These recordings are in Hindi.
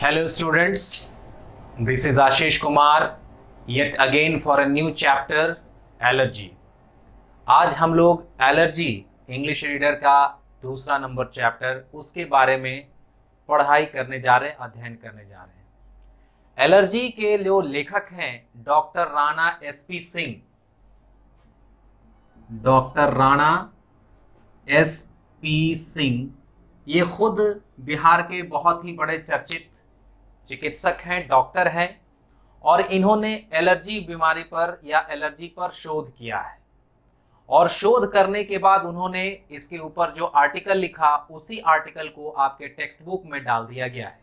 Hello students, this is Ashish Kumar yet again for a new chapter allergy। आज हम लोग एलर्जी इंग्लिश रीडर का दूसरा नंबर चैप्टर उसके बारे में पढ़ाई करने जा रहे हैं, अध्ययन करने जा रहे हैं। एलर्जी के जो लेखक हैं doctor Rana SP Singh, doctor Rana SP Singh ये खुद बिहार के बहुत ही बड़े चर्चित चिकित्सक हैं, डॉक्टर हैं और इन्होंने एलर्जी बीमारी पर या एलर्जी पर शोध किया है और शोध करने के बाद उन्होंने इसके ऊपर जो आर्टिकल लिखा उसी आर्टिकल को आपके टेक्स्ट बुक में डाल दिया गया है।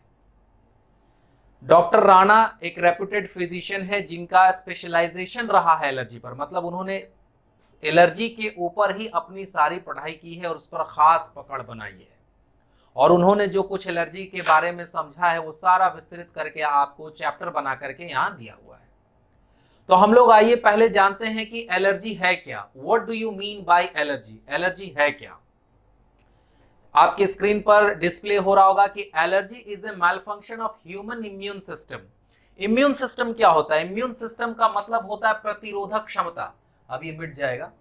डॉक्टर राणा एक रेप्यूटेड फिजिशियन है जिनका स्पेशलाइजेशन रहा है एलर्जी पर, मतलब उन्होंने एलर्जी के ऊपर ही अपनी सारी पढ़ाई की है और उस पर खास पकड़ बनाई है और उन्होंने जो कुछ एलर्जी के बारे में समझा है वो सारा विस्तृत करके आपको चैप्टर बना करके यहाँ दिया हुआ है। तो हम लोग आइए पहले जानते हैं कि एलर्जी है क्या। What do you mean by allergy? Allergy है क्या? आपके स्क्रीन पर डिस्प्ले हो रहा होगा कि allergy is a malfunction of human immune system. Immune system क्या होता है? इम्यून सिस्टम का मतलब होता है प्रतिरोधक क्षमता। अब ये मिट जाएगा,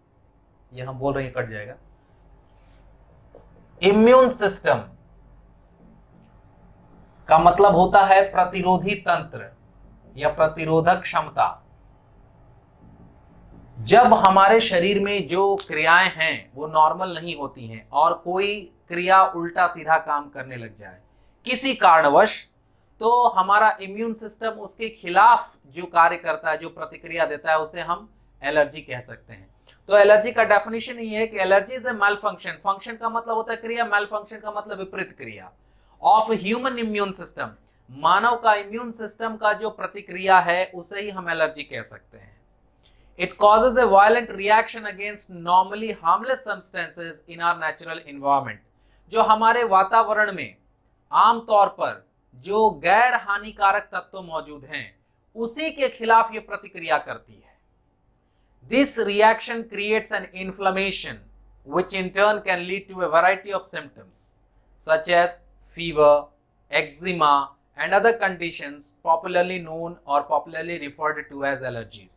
ये हम बोल रहे हैं कट जाएगा। इम्यून सिस्टम का मतलब होता है प्रतिरोधी तंत्र या प्रतिरोधक क्षमता। जब हमारे शरीर में जो क्रियाएं हैं वो नॉर्मल नहीं होती हैं और कोई क्रिया उल्टा सीधा काम करने लग जाए किसी कारणवश, तो हमारा इम्यून सिस्टम उसके खिलाफ जो कार्य करता है, जो प्रतिक्रिया देता है, उसे हम एलर्जी कह सकते हैं। तो एलर्जी का डेफिनेशन ये है कि allergy is a malfunction. Function का मतलब होता है क्रिया, मैलफंक्शन का मतलब विपरीत क्रिया ऑफ ह्यूमन इम्यून सिस्टम। मानव का इम्यून सिस्टम का जो प्रतिक्रिया है उसे ही हम एलर्जी कह सकते हैं। It causes a violent reaction against normally harmless substances in our natural environment. जो हमारे वातावरण में आमतौर पर जो गैर हानिकारक तत्व मौजूद हैं उसी के खिलाफ ये प्रतिक्रिया करती है। This reaction creates an inflammation which in turn can lead to a variety of symptoms such as fever, eczema and other conditions popularly known or popularly referred to as allergies।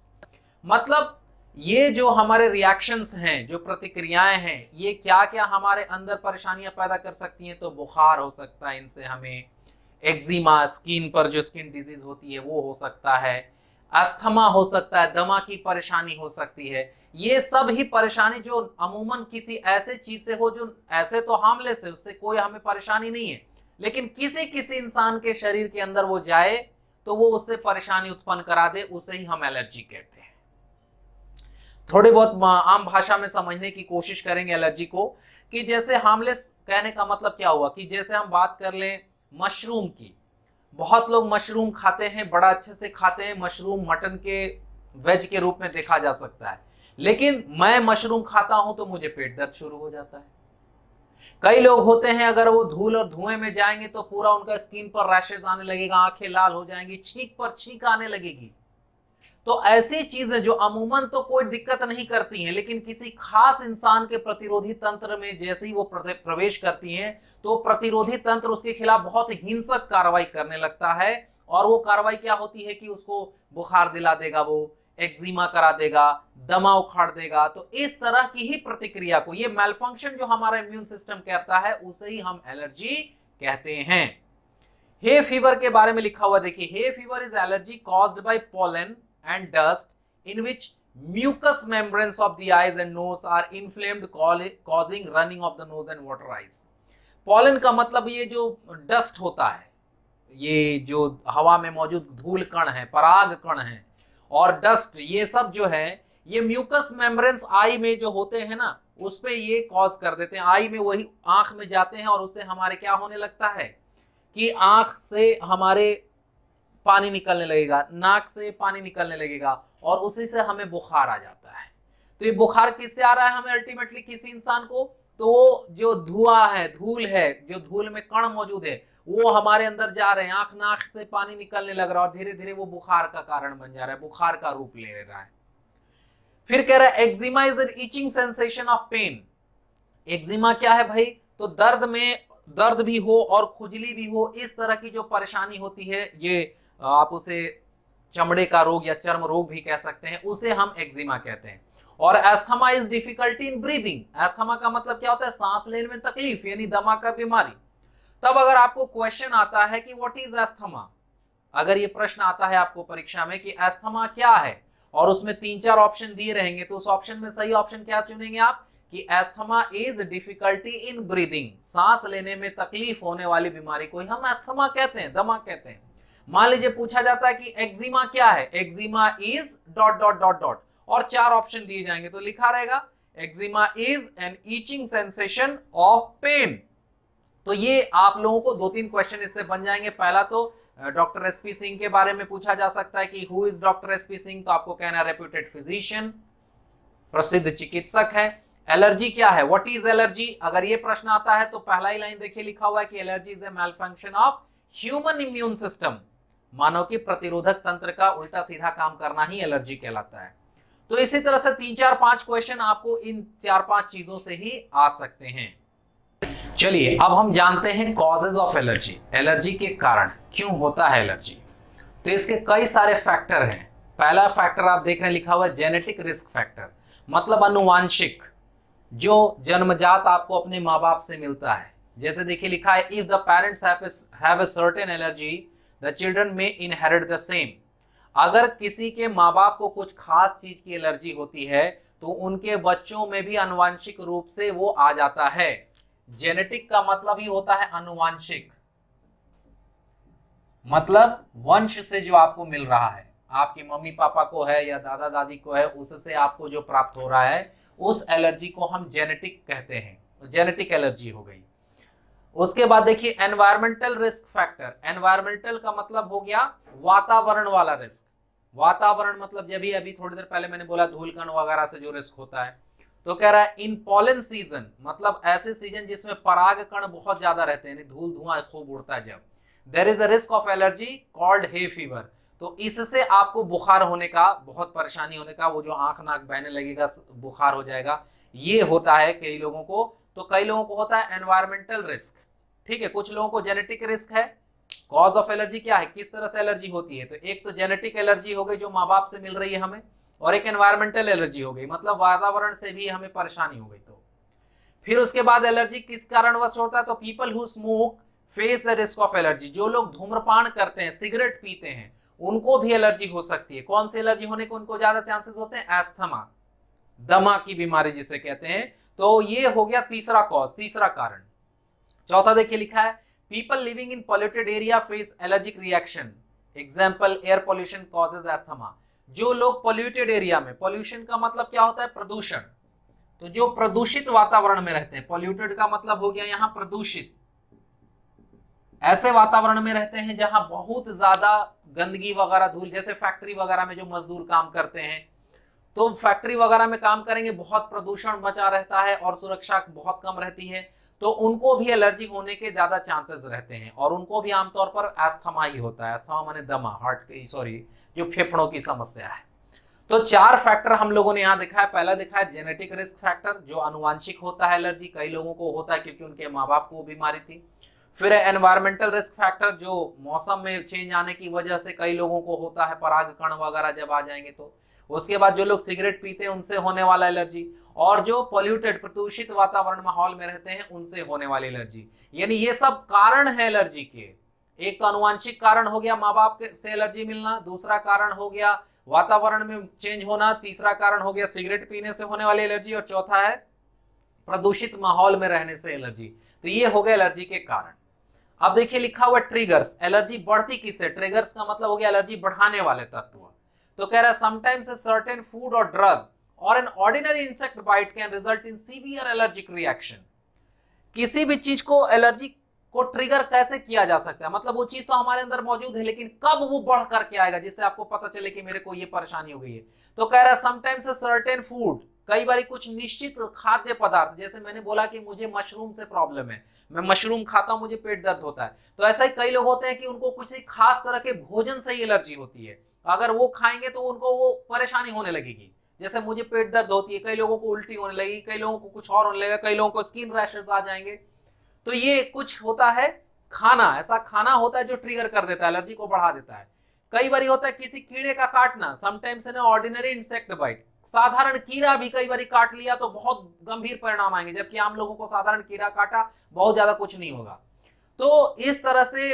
मतलब ये जो हमारे रिएक्शंस हैं, जो प्रतिक्रियाएं हैं, ये क्या क्या हमारे अंदर परेशानियां पैदा कर सकती हैं। तो बुखार हो सकता है, इनसे हमें एक्जिमा, स्किन पर जो स्किन डिजीज होती है वो हो सकता है, अस्थमा हो सकता है, दमा की परेशानी हो सकती है। ये सब ही परेशानी जो अमूमन किसी ऐसे चीज से हो जो ऐसे तो हार्मलेस है, उससे कोई हमें परेशानी नहीं है, लेकिन किसी इंसान के शरीर के अंदर वो जाए तो वो उससे परेशानी उत्पन्न करा दे, उसे ही हम एलर्जी कहते हैं। थोड़े बहुत आम भाषा में समझने की कोशिश करेंगे एलर्जी को, कि जैसे हार्मलेस कहने का मतलब क्या हुआ कि जैसे हम बात कर लें मशरूम की। बहुत लोग मशरूम खाते हैं, बड़ा अच्छे से खाते हैं। मशरूम मटन के वेज के रूप में देखा जा सकता है, लेकिन मैं मशरूम खाता हूं तो मुझे पेट दर्द शुरू हो जाता है। कई लोग होते हैं अगर वो धूल और धुएं में जाएंगे तो पूरा उनका स्किन पर रैशेस आने लगेगा, आंखें लाल हो जाएंगी, छींक पर छींक आने लगेगी। तो ऐसी चीजें जो अमूमन तो कोई दिक्कत नहीं करती हैं, लेकिन किसी खास इंसान के प्रतिरोधी तंत्र में जैसे ही वो प्रवेश करती हैं तो प्रतिरोधी तंत्र उसके खिलाफ बहुत हिंसक कार्रवाई करने लगता है। और वो कार्रवाई क्या होती है कि उसको बुखार दिला देगा, वो एक्जिमा करा देगा, दमा उखाड़ देगा। तो इस तरह की ही प्रतिक्रिया को, ये मैलफंक्शन जो हमारा इम्यून सिस्टम करता है, उसे ही हम एलर्जी कहते हैं। हे फीवर के बारे में लिखा हुआ देखिए, hay fever is allergy caused by pollen and dust in which mucous membranes of the eyes and nose are inflamed causing running of the nose and water eyes। pollen का मतलब ये जो डस्ट होता है, ये जो हवा में मौजूद धूल कण है, पराग कण है और डस्ट, ये सब जो है ये म्यूकस मेम्ब्रेन्स आई में जो होते हैं ना, उस पे ये कॉज कर देते हैं। आई में वही आंख में जाते हैं और उससे हमारे क्या होने लगता है कि आंख से हमारे पानी निकलने लगेगा, नाक से पानी निकलने लगेगा और उसी से हमें बुखार आ जाता है। तो ये बुखार किससे आ रहा है हमें? अल्टीमेटली किसी इंसान को, तो जो धुआं है, धूल है, जो धूल में कण मौजूद है वो हमारे अंदर जा रहे हैं, आंख नाक से पानी निकलने लग रहा है और धीरे धीरे वो बुखार का कारण बन जा रहा है, बुखार का रूप ले रहा है। फिर कह रहा है eczema is an itching sensation of pain. Eczema क्या है भाई? तो दर्द में दर्द भी हो और खुजली भी हो, इस तरह की जो परेशानी होती है, ये आप उसे चमड़े का रोग या चर्म रोग भी कह सकते हैं, उसे हम एक्जिमा कहते हैं। और asthma is difficulty in breathing. Asthma का मतलब क्या होता है? सांस लेने में तकलीफ, यानी दमा का बीमारी। तब अगर आपको क्वेश्चन आता है कि व्हाट इज एस्थमा, अगर ये प्रश्न आता है आपको परीक्षा में कि एस्थमा क्या है, और उसमें 3-4 ऑप्शन दिए रहेंगे, तो उस ऑप्शन में सही ऑप्शन क्या चुनेंगे आप? कि asthma is difficulty in breathing, सांस लेने में तकलीफ होने वाली बीमारी को ही हम एस्थमा कहते हैं, दमा कहते हैं। मान लीजिए पूछा जाता है कि एक्जिमा क्या है, eczema is dot dot dot dot, और 4 ऑप्शन दिए जाएंगे, तो लिखा रहेगा eczema is an itching sensation of pain. तो ये आप लोगों को 2-3 क्वेश्चन इससे बन जाएंगे। पहला तो डॉक्टर एसपी सिंह के बारे में पूछा जा सकता है कि who is doctor SP Singh, तो आपको कहना है रेप्यूटेड फिजिशियन, प्रसिद्ध चिकित्सक है। एलर्जी क्या है, व्हाट इज एलर्जी, अगर ये प्रश्न आता है तो पहला ही लाइन देखिए लिखा हुआ है कि allergy is a malfunction of human immune system, मानव की प्रतिरोधक तंत्र का उल्टा सीधा काम करना ही एलर्जी कहलाता है। तो इसी तरह से 3-4-5 क्वेश्चन आपको इन 4-5 चीजों से ही आ सकते हैं। चलिए अब हम जानते हैं कॉजेज ऑफ एलर्जी, एलर्जी के कारण क्यों होता है एलर्जी। तो इसके कई सारे फैक्टर हैं। पहला फैक्टर आप देख रहे हैं लिखा हुआ है जेनेटिक रिस्क फैक्टर, मतलब अनुवांशिक, जो जन्मजात आपको अपने माँ बाप से मिलता है। जैसे देखिए लिखा है if the parents have a certain allergy the children में इनहेरिट द सेम। अगर किसी के माँ बाप को कुछ खास चीज की एलर्जी होती है तो उनके बच्चों में भी अनुवांशिक रूप से वो आ जाता है। जेनेटिक का मतलब ही होता है अनुवांशिक, मतलब वंश से जो आपको मिल रहा है, आपकी मम्मी पापा को है या दादा दादी को है, उससे आपको जो प्राप्त हो रहा है, उस एलर्जी को हम जेनेटिक कहते हैं। जेनेटिक एलर्जी हो गई। उसके बाद देखिए एनवायरमेंटल रिस्क फैक्टर। एनवायरमेंटल का मतलब हो गया वातावरण वाला रिस्क। वातावरण मतलब जब भी अभी थोड़ी देर पहले मैंने बोला धूल कण वगैरह से जो रिस्क होता है, तो कह रहा है इन पॉलन सीजन, मतलब ऐसे सीजन जिसमें पराग कण बहुत ज्यादा रहते हैं, धूल धुआं खूब उड़ता है, जब there is a risk of allergy called hay fever. तो इससे आपको बुखार होने का, बहुत परेशानी होने का, वो जो आंख नाक बहने लगेगा, बुखार हो जाएगा, ये होता है कई लोगों को। तो कई लोगों को होता है एनवायरमेंटल रिस्क, ठीक है। कुछ लोगों को जेनेटिक रिस्क है। कॉज ऑफ एलर्जी क्या है, किस तरह से एलर्जी होती है, तो एक तो जेनेटिक एलर्जी हो गई जो माँ बाप से मिल रही है हमें, और एक एनवायरमेंटल एलर्जी हो गई, मतलब वातावरण से भी हमें परेशानी हो गई। तो फिर उसके बाद एलर्जी किस कारणवश होता है, तो people who smoke face the risk of allergy. जो लोग धूम्रपान करते हैं, सिगरेट पीते हैं, उनको भी एलर्जी हो सकती है। कौन सी एलर्जी होने के उनको ज्यादा चांसेस होते हैं, एस्थमा, दमा की बीमारी जिसे कहते हैं। तो ये हो गया तीसरा कॉज, तीसरा कारण। चौथा देखिए लिखा है people living in polluted area face allergic reaction, example air pollution causes asthma. जो लोग पॉल्यूटेड एरिया में, पॉल्यूशन का मतलब क्या होता है, प्रदूषण, तो जो प्रदूषित वातावरण में रहते हैं, पॉल्यूटेड का मतलब हो गया यहां प्रदूषित, ऐसे वातावरण में रहते हैं जहां बहुत ज्यादा गंदगी वगैरह, धूल, जैसे फैक्ट्री वगैरह में जो मजदूर काम करते हैं, तो फैक्ट्री वगैरह में काम करेंगे, बहुत प्रदूषण मचा रहता है और सुरक्षा बहुत कम रहती है, तो उनको भी एलर्जी होने के ज्यादा चांसेस रहते हैं, और उनको भी आमतौर पर एस्थमा ही होता है। एस्थमा माने दमा, हार्ट की, सॉरी, जो फेफड़ों की समस्या है। तो 4 फैक्टर हम लोगों ने यहाँ देखा है। पहला देखा है जेनेटिक रिस्क फैक्टर, जो अनुवांशिक होता है एलर्जी, कई लोगों को होता है क्योंकि उनके माँ बाप को बीमारी थी। फिर है एनवायरमेंटल रिस्क फैक्टर, जो मौसम में चेंज आने की वजह से कई लोगों को होता है, पराग कण वगैरह जब आ जाएंगे तो। उसके बाद जो लोग सिगरेट पीते हैं उनसे होने वाला एलर्जी, और जो पॉल्यूटेड, प्रदूषित वातावरण माहौल में रहते हैं उनसे होने वाली एलर्जी। यानी ये सब कारण है एलर्जी के। एक तो अनुवांशिक कारण हो गया माँ बाप से एलर्जी मिलना, दूसरा कारण हो गया वातावरण में चेंज होना, तीसरा कारण हो गया सिगरेट पीने से होने वाली एलर्जी, और चौथा है प्रदूषित माहौल में रहने से एलर्जी। तो ये हो गया एलर्जी के कारण। अब देखिए लिखा हुआ ट्रिगर्स, एलर्जी बढ़ती किससे, ट्रिगर्स का मतलब हो गया एलर्जी बढ़ाने वाले तत्व। तो कह रहा है समटाइम्स अ सर्टेन फूड और ड्रग और an ordinary insect bite can result in severe allergic reaction. किसी भी चीज को, एलर्जी को ट्रिगर कैसे किया जा सकता है, मतलब वो चीज तो हमारे अंदर मौजूद है, लेकिन कब वो बढ़ करके आएगा जिससे आपको पता चले कि मेरे को ये परेशानी हो गई है। तो कह रहा है समटाइम्स अ सर्टेन फूड, कई बार कुछ निश्चित खाद्य पदार्थ, जैसे मैंने बोला कि मुझे मशरूम से प्रॉब्लम है, मैं मशरूम खाता हूं, मुझे पेट दर्द होता है, तो ऐसा ही कई लोग होते हैं कि उनको किसी खास तरह के भोजन से ही एलर्जी होती है, अगर वो खाएंगे तो उनको वो परेशानी होने लगेगी। जैसे मुझे पेट दर्द होती है, कई लोगों को उल्टी होने लगेगी, कई लोगों को कुछ और होने लगेगा, कई लोगों को स्किन रैशेस आ जाएंगे। तो ये कुछ होता है खाना, ऐसा खाना होता है जो ट्रिगर कर देता है, एलर्जी को बढ़ा देता है। कई बार होता है किसी कीड़े का काटना, sometimes in ordinary insect bite, साधारण कीड़ा भी कई बार काट लिया तो बहुत गंभीर परिणाम आएंगे, जबकि आम लोगों को साधारण कीड़ा काटा बहुत ज्यादा कुछ नहीं होगा। तो इस तरह से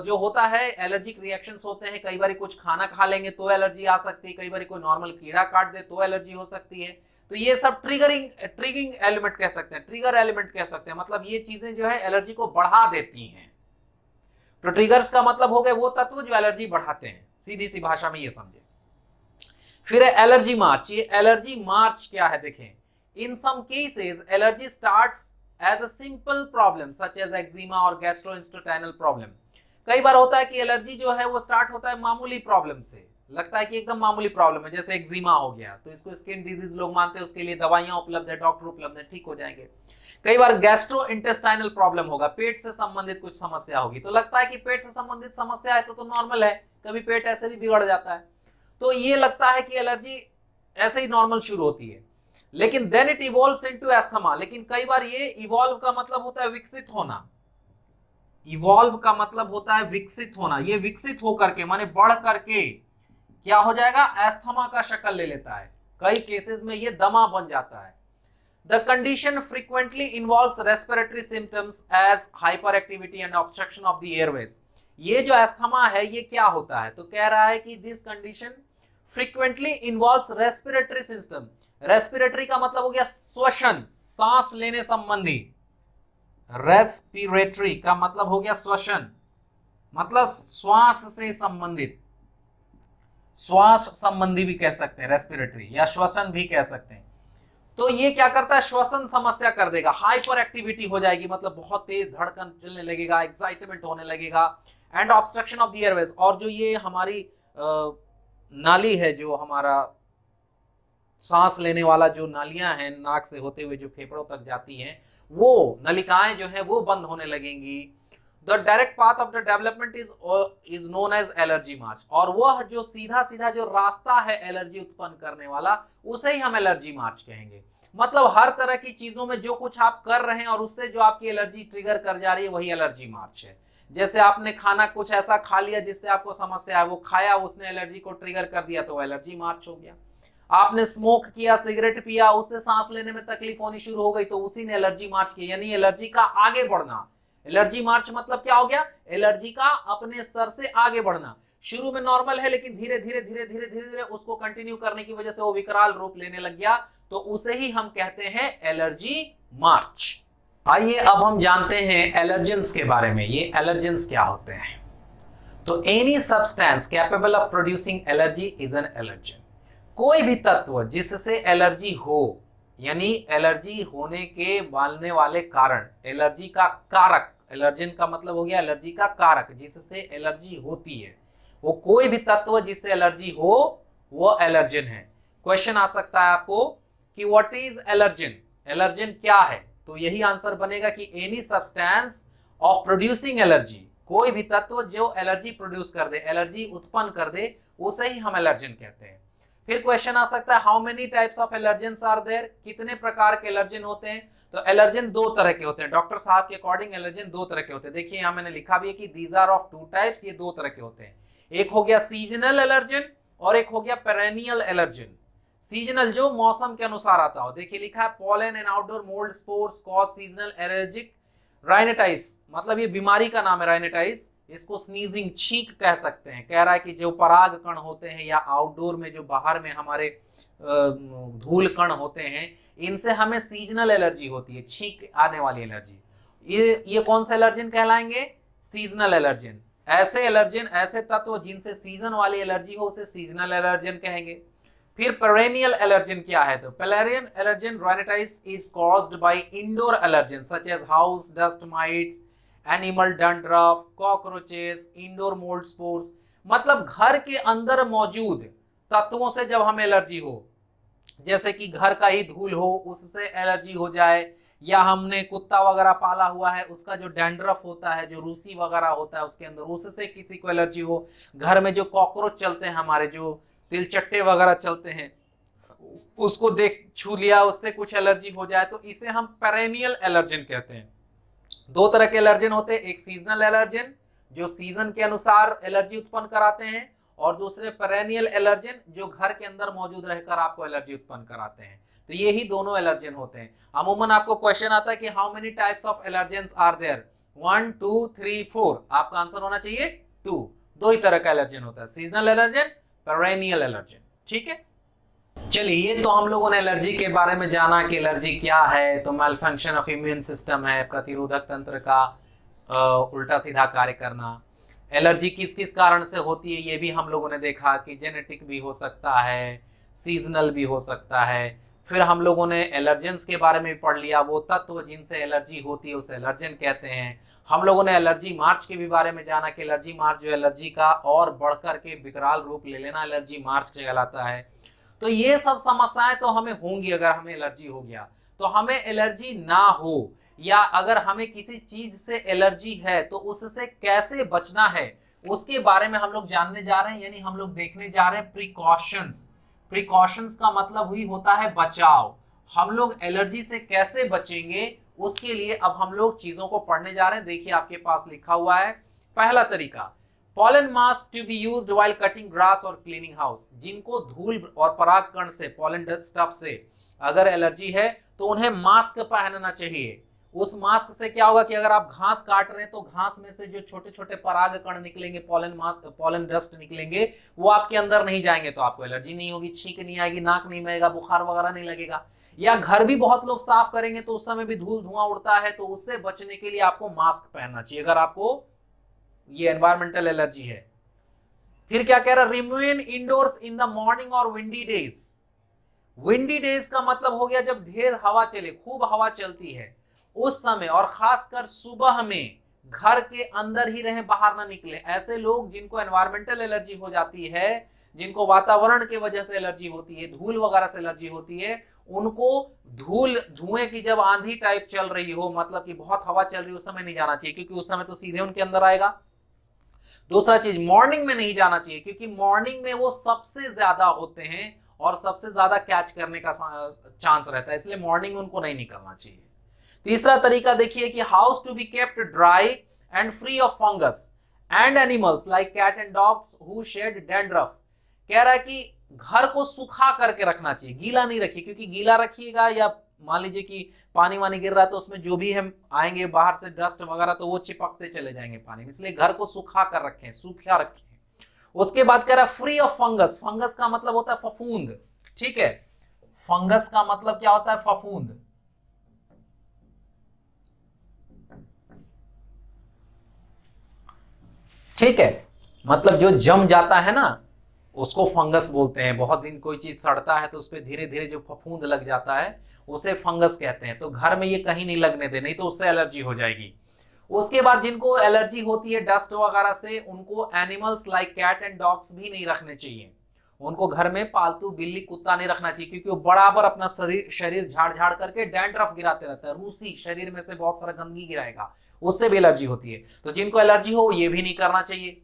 जो होता है एलर्जिक रिएक्शंस होते हैं। कई बार कुछ खाना खा लेंगे तो एलर्जी आ सकती है, कई बार कोई नॉर्मल कीड़ा काट दे तो एलर्जी हो सकती है। तो ये सब ट्रिगरिंग एलिमेंट कह सकते हैं, ट्रिगर एलिमेंट कह सकते हैं, मतलब ये चीजें जो है एलर्जी को बढ़ा देती हैं। तो ट्रिगर्स का मतलब हो गए वो तत्व जो एलर्जी बढ़ाते हैं, सीधी सी भाषा में ये समझे। फिर है एलर्जी मार्च। ये एलर्जी मार्च क्या है देखें, in some cases allergy starts as a simple problem such as eczema और गैस्ट्रोइंटेस्टाइनल प्रॉब्लम। कई बार होता है कि एलर्जी जो है वो स्टार्ट होता है मामूली प्रॉब्लम से, लगता है कि एकदम मामूली प्रॉब्लम है, जैसे एक्जिमा हो गया तो इसको स्किन डिजीज लोग मानते हैं, उसके लिए दवाइयां उपलब्ध है, डॉक्टर उपलब्ध है, ठीक हो जाएंगे। कई बार गैस्ट्रो इंटेस्टाइनल प्रॉब्लम होगा, पेट से संबंधित कुछ समस्या होगी, तो लगता है कि पेट से संबंधित समस्या है तो नॉर्मल है, कभी पेट ऐसे भी बिगड़ जाता है, तो ये लगता है कि एलर्जी ऐसे ही नॉर्मल शुरू होती है। लेकिन then it evolves into asthma. लेकिन कई बार ये इवॉल्व का मतलब होता है विकसित होना, इवॉल्व का मतलब होता है विकसित होना, ये विकसित होकर के माने बढ़ करके क्या हो जाएगा, एस्थमा का शक्ल ले लेता है, कई केसेस में ये दमा बन जाता है। The condition frequently involves respiratory symptoms as hyperactivity and obstruction of the airways. ये जो एस्थमा है ये क्या होता है, तो कह रहा है कि this condition frequently involves respiratory system. Respiratory का मतलब हो गया श्वसन, सांस लेने संबंधी, रेस्पिरेटरी का मतलब हो गया श्वसन, मतलब श्वास से संबंधित, श्वास संबंधी भी कह सकते हैं रेस्पिरेटरी, या श्वसन भी कह सकते हैं। तो ये क्या करता है, श्वसन समस्या कर देगा, हाइपर एक्टिविटी हो जाएगी, मतलब बहुत तेज धड़कन चलने लगेगा, एक्साइटमेंट होने लगेगा, and obstruction of the Airways. और जो ये हमारी नाली है, जो हमारा सांस लेने वाला जो नालियां हैं नाक से होते हुए जो फेफड़ों तक जाती हैं, वो नलिकाएं जो है वो बंद होने लगेंगी। The direct path of the development is known as allergy march. और वह जो सीधा सीधा जो रास्ता है एलर्जी उत्पन्न करने वाला, उसे ही हम एलर्जी मार्च कहेंगे। मतलब हर तरह की चीजों में जो कुछ आप कर रहे हैं और उससे जो आपकी एलर्जी ट्रिगर कर जा रही है, वही एलर्जी मार्च है। जैसे आपने खाना कुछ ऐसा खा लिया जिससे आपको समस्या है, वो खाया, उसने एलर्जी को ट्रिगर कर दिया, तो एलर्जी मार्च हो गया। आपने स्मोक किया, सिगरेट पिया, उससे सांस लेने में तकलीफ होनी शुरू हो गई, तो उसी ने एलर्जी मार्च की, यानी एलर्जी का आगे बढ़ना। एलर्जी मार्च मतलब क्या हो गया, एलर्जी का अपने स्तर से आगे बढ़ना। शुरू में नॉर्मल है, लेकिन धीरे धीरे धीरे धीरे धीरे धीरे उसको कंटिन्यू करने की वजह से वो विकराल रूप लेने लग गया, तो उसे ही हम कहते हैं एलर्जी मार्च। आइए अब हम जानते हैं एलर्जेंस के बारे में। ये एलर्जेंस क्या होते हैं, तो any substance capable of producing allergy is an allergen. कोई भी तत्व जिससे एलर्जी हो, यानी एलर्जी होने के मानने वाले कारण, एलर्जी का कारक, एलर्जन का मतलब हो गया एलर्जी का कारक, जिससे एलर्जी होती है, वो कोई भी तत्व जिससे एलर्जी हो वो एलर्जन है। क्वेश्चन आ सकता है आपको कि व्हाट इज एलर्जन, एलर्जन क्या है, तो यही आंसर बनेगा कि any substance of producing allergy, कोई भी तत्व जो एलर्जी प्रोड्यूस कर दे, एलर्जी उत्पन्न कर दे, उसे ही हम एलर्जन कहते हैं। फिर क्वेश्चन आ सकता है how many types of allergens are there, कितने प्रकार के एलर्जन होते हैं, तो एलर्जन दो तरह के होते हैं। डॉक्टर साहब के अकॉर्डिंग एलर्जन दो तरह के होते हैं। देखिए यहां मैंने लिखा भी है कि these are of two types, ये दो तरह के होते हैं। एक हो गया सीजनल एलर्जन और एक हो गया पेरेनियल एलर्जन। सीजनल जो मौसम के अनुसार आता हो, देखिए लिखा है pollen and outdoor mould spores cause seasonal allergic rhinitis, मतलब ये बीमारी का नाम है राइनेटाइस, इसको स्नीजिंग, छींक कह सकते हैं। कह रहा है कि जो पराग कण होते हैं या आउटडोर में जो बाहर में हमारे धूल कण होते हैं, इनसे हमें सीजनल एलर्जी होती है, छींक आने वाली एलर्जी। ये कौन सा एलर्जन कहलाएंगे, सीजनल एलर्जन। ऐसे एलर्जन, ऐसे तत्व जिनसे सीजन वाली एलर्जी हो उसे सीजनल एलर्जन कहेंगे। फिर पेरेनियल एलर्जन क्या है, तो perennial allergen rhinitis is caused by indoor allergen such as house dust mites, animal dander, cockroaches, indoor mould spores. मतलब घर के अंदर मौजूद तत्वों से जब हमें एलर्जी हो, जैसे कि घर का ही धूल हो उससे एलर्जी हो जाए, या हमने कुत्ता वगैरह पाला हुआ है उसका जो डैंड्रफ होता है, जो रूसी वगैरह होता है उसके अंदर, उससे किसी को एलर्जी हो, घर में जो कॉकरोच चलते हैं, हमारे जो तिलचट्टे वगैरह चलते हैं, उसको छू लिया, उससे कुछ एलर्जी हो जाए, तो इसे हम पेरेनियल एलर्जन कहते हैं। दो तरह के एलर्जन होते हैं, एक सीजनल एलर्जन जो सीजन के अनुसार एलर्जी उत्पन्न कराते हैं, और दूसरे पेरेनियल एलर्जन जो घर के अंदर मौजूद रहकर आपको एलर्जी उत्पन्न कराते हैं। तो ये ही दोनों एलर्जन होते हैं। अमूमन आपको क्वेश्चन आता है कि how many types of allergens are there, 1 2 3 4, आपका आंसर होना चाहिए 2। दो ही तरह का एलर्जन होता है, सीजनल एलर्जन, पेरेनियल एलर्जन। ठीक है, चलिए ये तो हम लोगों ने एलर्जी के बारे में जाना कि एलर्जी क्या है। तो malfunction of immune system है, प्रतिरोधक तंत्र का उल्टा सीधा कार्य करना। एलर्जी किस किस कारण से होती है ये भी हम लोगों ने देखा कि जेनेटिक भी हो सकता है, सीजनल भी हो सकता है। फिर हम लोगों ने एलर्जेंस के बारे में पढ़ लिया, वो तत्व जिनसे एलर्जी होती है उसे एलर्जन कहते हैं। हम लोगों ने एलर्जी मार्च के भी बारे में जाना कि एलर्जी मार्च जो एलर्जी का और बढ़कर के विकराल रूप ले लेना एलर्जी मार्च कहलाता है। तो ये सब समस्याएं तो हमें होंगी अगर हमें एलर्जी हो गया। तो हमें एलर्जी ना हो या अगर हमें किसी चीज से एलर्जी है तो उससे कैसे बचना है उसके बारे में हम लोग जानने जा रहे हैं, यानी हम लोग देखने जा रहे हैं प्रिकॉशंस। प्रिकॉशंस का मतलब हुई होता है बचाव। हम लोग एलर्जी से कैसे बचेंगे उसके लिए अब हम लोग चीजों को पढ़ने जा रहे हैं। देखिए आपके पास लिखा हुआ है पहला तरीका, pollen mask to be used while cutting grass और क्लीनिंग हाउस। जिनको धूल और परागकण से, पॉलन स्टफ से अगर एलर्जी है तो उन्हें मास्क पहनना चाहिए। उस मास्क से क्या होगा कि अगर आप घास काट रहे हैं तो घास में से जो छोटे छोटे पराग कण निकलेंगे, पॉलन डस्ट निकलेंगे, वो आपके अंदर नहीं जाएंगे तो आपको एलर्जी नहीं होगी, छींक नहीं आएगी, नाक नहीं बहेगा, बुखार वगैरह नहीं लगेगा। या घर भी बहुत लोग साफ करेंगे तो उस समय भी धूल धुआं उड़ता है, तो उससे बचने के लिए आपको मास्क पहनना चाहिए अगर आपको ये एनवायरमेंटल एलर्जी है। फिर क्या कह रहा है, remain indoors in the morning और विंडी डेज। विंडी डेज का मतलब हो गया जब ढेर हवा चले, खूब हवा चलती है उस समय, और खासकर सुबह में घर के अंदर ही रहें, बाहर ना निकले। ऐसे लोग जिनको एनवायरमेंटल एलर्जी हो जाती है, जिनको वातावरण की वजह से एलर्जी होती है, धूल वगैरह से एलर्जी होती है, उनको धूल धुएं की जब आंधी टाइप चल रही हो, मतलब कि बहुत हवा चल रही हो, उस समय नहीं जाना चाहिए क्योंकि उस समय तो सीधे उनके अंदर आएगा। दूसरा चीज, मॉर्निंग में नहीं जाना चाहिए क्योंकि मॉर्निंग में वो सबसे ज्यादा होते हैं और सबसे ज्यादा कैच करने का चांस रहता है, इसलिए मॉर्निंग में उनको नहीं निकलना चाहिए। तीसरा तरीका देखिए कि house to be kept dry and free of fungus and animals like cat and dogs who shed dandruff. कह रहा है कि घर को सूखा करके रखना चाहिए, गीला नहीं रखिए, क्योंकि गीला रखिएगा या मान लीजिए कि पानी वानी गिर रहा है तो उसमें जो भी हम आएंगे बाहर से डस्ट वगैरह तो वो चिपकते चले जाएंगे पानी में, इसलिए घर को सूखा कर रखें, सूखा रखें। उसके बाद कह रहा है फ्री ऑफ फंगस। फंगस का मतलब होता है फफूंद, ठीक है, फंगस का मतलब क्या होता है, फफूंद। ठीक है, मतलब जो जम जाता है ना उसको फंगस बोलते हैं। बहुत दिन कोई चीज सड़ता है तो उस पर धीरे धीरे जो फफूंद लग जाता है उसे फंगस कहते हैं। तो घर में ये कहीं नहीं लगने दे, नहीं तो उससे एलर्जी हो जाएगी। उसके बाद जिनको एलर्जी होती है डस्ट वगैरह से, उनको animals like cat and dogs भी नहीं रखने चाहिए। उनको घर में पालतू बिल्ली कुत्ता नहीं रखना चाहिए क्योंकि वो बराबर अपना शरीर झाड़ झाड़ करके डैंड्रफ गिराते रहता है, रूसी शरीर में से बहुत सारा गंदगी गिराएगा, उससे भी एलर्जी होती है। तो जिनको एलर्जी हो ये भी नहीं करना चाहिए।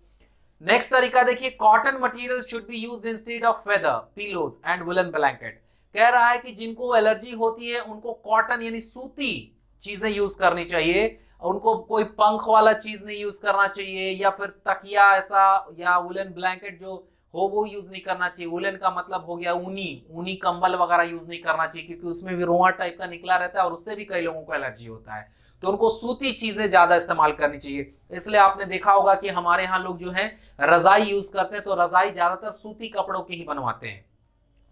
नेक्स्ट तरीका देखिए, cotton material should be used instead of feather pillows and woollen blanket. कह रहा है कि जिनको एलर्जी होती है उनको कॉटन यानी सूती चीजें यूज करनी चाहिए, उनको कोई पंख वाला चीज नहीं यूज करना चाहिए, या फिर तकिया ऐसा या वुलन ब्लैंकेट जो हो वो यूज नहीं करना चाहिए। वुलन का मतलब हो गया ऊनी कंबल वगैरह यूज नहीं करना चाहिए क्योंकि उसमें भी रोआ टाइप का निकला रहता है और उससे भी कई लोगों को एलर्जी होता है। तो उनको सूती चीजें ज्यादा इस्तेमाल करनी चाहिए। इसलिए आपने देखा होगा कि हमारे यहाँ लोग जो है रजाई यूज करते हैं, तो रजाई ज्यादातर सूती कपड़ों की ही बनवाते हैं,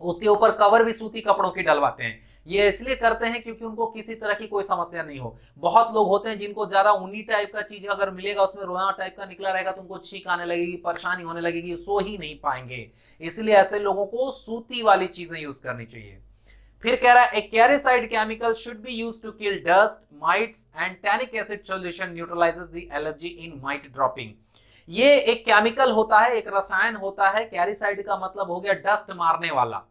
उसके ऊपर कवर भी सूती कपड़ों की डलवाते हैं। ये इसलिए करते हैं क्योंकि उनको किसी तरह की कोई समस्या नहीं हो। बहुत लोग होते हैं जिनको ज्यादा ऊनी टाइप का चीज अगर मिलेगा उसमें रोया टाइप का निकला रहेगा तो उनको छींक आने लगेगी, परेशानी होने लगेगी, सो ही नहीं पाएंगे। इसलिए ऐसे लोगों को सूती वाली चीजें यूज करनी चाहिए। फिर कह रहा है, a acaricide chemical should be used to kill dust mites and tannic acid solution neutralises the allergy in mite dropping. ये एक केमिकल होता है, एक रसायन होता है। कैरिसाइड का मतलब हो गया डस्ट मारने वाला,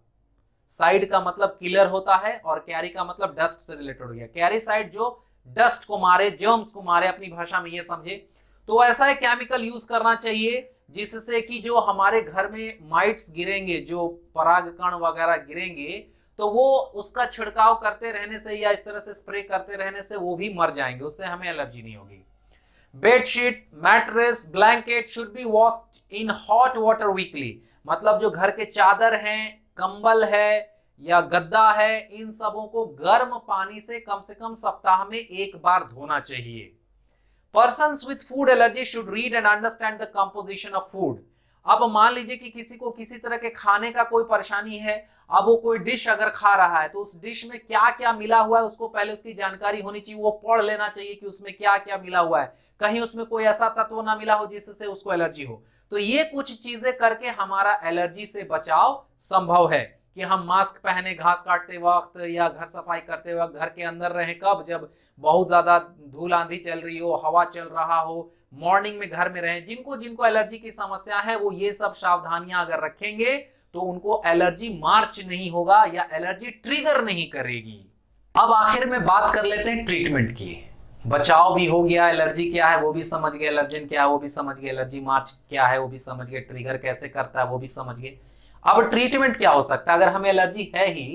साइड का मतलब किलर होता है और कैरी का मतलब डस्ट से रिलेटेड हो गया। कैरिसाइड जो डस्ट को मारे, जर्म्स को मारे, अपनी भाषा में ये समझे। तो ऐसा एक केमिकल यूज करना चाहिए जिससे कि जो हमारे घर में माइट्स गिरेंगे, जो परागकण वगैरह गिरेंगे, तो तो वो उसका छिड़काव करते रहने से या इस तरह से स्प्रे करते रहने से वो भी मर जाएंगे, उससे हमें एलर्जी नहीं होगी। Bedsheet, mattress, blanket should be washed in hot water weekly, मतलब जो घर के चादर हैं, कंबल है या गद्दा है, इन सबों को गर्म पानी से कम सप्ताह में एक बार धोना चाहिए। Persons with food allergy should read and understand the composition of food। अब मान लीजिए कि किसी को किसी तरह के खाने का कोई परेशानी है, अब वो कोई डिश अगर खा रहा है तो उस डिश में क्या क्या मिला हुआ है उसको पहले उसकी जानकारी होनी चाहिए, वो पढ़ लेना चाहिए कि उसमें क्या क्या मिला हुआ है, कहीं उसमें कोई ऐसा तत्व ना मिला हो जिससे उसको एलर्जी हो। तो ये कुछ चीजें करके हमारा एलर्जी से बचाव संभव है कि हम मास्क पहने घास काटते वक्त या घर सफाई करते वक्त, घर के अंदर रहें कब, जब बहुत ज्यादा धूल आंधी चल रही हो, हवा चल रहा हो, मॉर्निंग में घर में रहें। जिनको जिनको एलर्जी की समस्या है वो ये सब सावधानियां अगर रखेंगे तो उनको एलर्जी मार्च नहीं होगा या एलर्जी ट्रिगर नहीं करेगी। अब आखिर में बात कर लेते हैं ट्रीटमेंट की। बचाव भी हो गया, एलर्जी क्या है वो भी समझ गए, एलर्जन क्या है वो भी समझ गए, एलर्जी मार्च क्या है वो भी समझ गए, ट्रिगर कैसे करता है वो भी समझ गए। अब ट्रीटमेंट क्या हो सकता है, अगर हमें एलर्जी है ही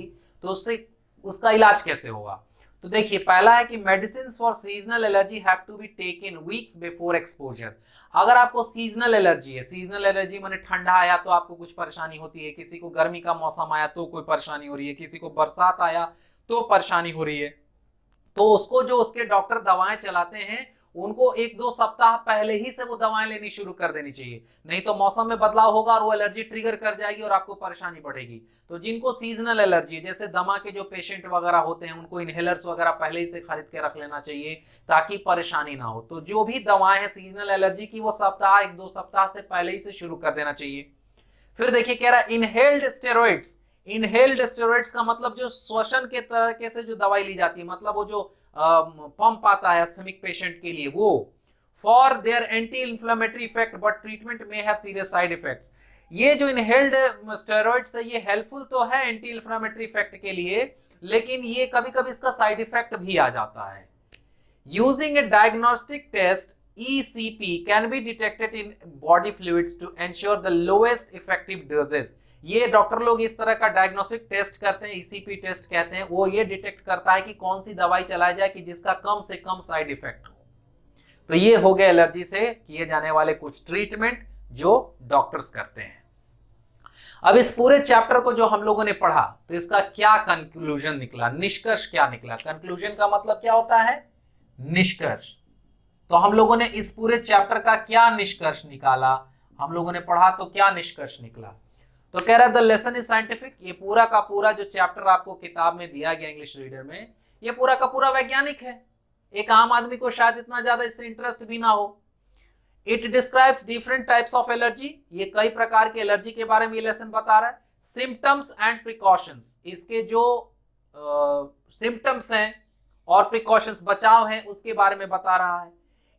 तो उससे उसका इलाज कैसे होगा। तो देखिए, पहला है कि medicine for seasonal allergy have to be taken weeks before exposure. अगर आपको सीजनल एलर्जी है, सीजनल एलर्जी माने ठंडा आया तो आपको कुछ परेशानी होती है, किसी को गर्मी का मौसम आया तो कोई परेशानी हो रही है, किसी को बरसात आया तो परेशानी हो रही है, तो उसको जो उसके डॉक्टर दवाएं चलाते हैं उनको 1-2 सप्ताह पहले ही से वो दवाएं लेनी शुरू कर देनी चाहिए, नहीं तो मौसम में बदलाव होगा और वो एलर्जी ट्रिगर कर जाएगी और आपको परेशानी बढ़ेगी। तो जिनको सीजनल एलर्जी, जैसे दमा के जो पेशेंट वगैरह होते हैं, उनको इनहेलर्स वगैरह पहले ही से खरीद के रख लेना चाहिए ताकि परेशानी ना हो। तो जो भी दवाएं हैं सीजनल एलर्जी की वो सप्ताह 1-2 सप्ताह से पहले ही से शुरू कर देना चाहिए। फिर देखिए कह रहा है इनहेल्ड स्टेरॉइड्स। इनहेल्ड स्टेरॉइड्स का मतलब जो श्वसन के तरीके से जो दवाई ली जाती है, मतलब वो जो पंप आता है अस्थमिक पेशेंट के लिए, वो for their anti inflammatory effect but treatment में हैव सीरियस साइड इफेक्ट्स। ये जो इनहेल्ड स्टेरॉइड्स है ये हेल्पफुल तो है एंटी इंफ्लेमेटरी इफेक्ट के लिए, लेकिन ये कभी कभी इसका साइड इफेक्ट भी आ जाता है। Using a diagnostic test ECP can be detected in body fluids to ensure the lowest effective doses। ये डॉक्टर लोग इस तरह का डायग्नोस्टिक टेस्ट करते हैं, ECP टेस्ट कहते हैं, वो ये डिटेक्ट करता है कि कौन सी दवाई चलाई जाए कि जिसका कम से कम साइड इफेक्ट हो। तो ये हो गया एलर्जी से किए जाने वाले कुछ ट्रीटमेंट जो डॉक्टर्स करते हैं। अब इस पूरे चैप्टर को जो हम लोगों ने पढ़ा तो इसका क्या कंक्लूजन निकला, निष्कर्ष क्या निकला। कंक्लूजन का मतलब क्या होता है, निष्कर्ष। तो हम लोगों ने इस पूरे चैप्टर का क्या निष्कर्ष निकाला, हम लोगों ने पढ़ा तो क्या निष्कर्ष निकला। तो कह रहा है द लेसन इज साइंटिफिक। ये पूरा का पूरा जो चैप्टर आपको किताब में दिया गया इंग्लिश रीडर में, ये पूरा का पूरा वैज्ञानिक है। एक आम आदमी को शायद इतना ज्यादा इससे इंटरेस्ट भी ना हो। It describes different types of allergy. ये कई प्रकार के एलर्जी के बारे में ये लेसन बता रहा है। सिम्टम्स एंड प्रिकॉशंस, इसके जो सिम्टम्स हैं और प्रिकॉशंस बचाव हैं उसके बारे में बता रहा है।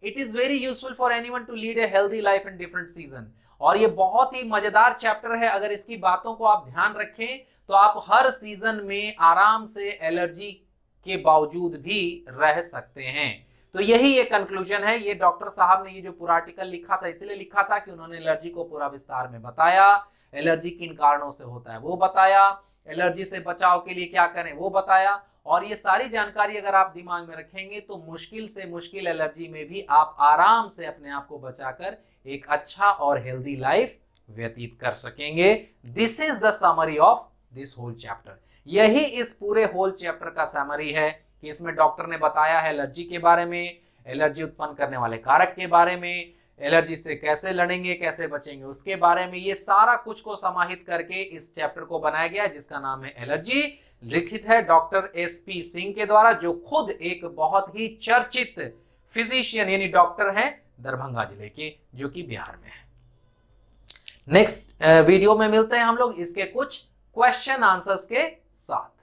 It is very useful for anyone to lead a healthy life in different season. और ये बहुत ही मजेदार चैप्टर है, अगर इसकी बातों को आप ध्यान रखें तो आप हर सीजन में आराम से एलर्जी के बावजूद भी रह सकते हैं। तो यही ये कंक्लूजन है। ये डॉक्टर साहब ने ये जो पूरा आर्टिकल लिखा था इसलिए लिखा था कि उन्होंने एलर्जी को पूरा विस्तार में बताया, एलर्जी किन कारणों से होता है वो बताया, एलर्जी से बचाव के लिए क्या करें वो बताया। और ये सारी जानकारी अगर आप दिमाग में रखेंगे तो मुश्किल से मुश्किल एलर्जी में भी आप आराम से अपने आप को बचाकर एक अच्छा और हेल्दी लाइफ व्यतीत कर सकेंगे। This is the summary of this whole chapter. यही इस पूरे होल चैप्टर का समरी है कि इसमें डॉक्टर ने बताया है एलर्जी के बारे में, एलर्जी उत्पन्न करने वाले कारक के बारे में, एलर्जी से कैसे लड़ेंगे कैसे बचेंगे उसके बारे में। ये सारा कुछ को समाहित करके इस चैप्टर को बनाया गया जिसका नाम है एलर्जी। लिखित है डॉक्टर SP सिंह के द्वारा, जो खुद एक बहुत ही चर्चित फिजिशियन यानी डॉक्टर हैं दरभंगा जिले के, जो कि बिहार में है। नेक्स्ट वीडियो में मिलते हैं हम लोग इसके कुछ क्वेश्चन आंसर्स के साथ।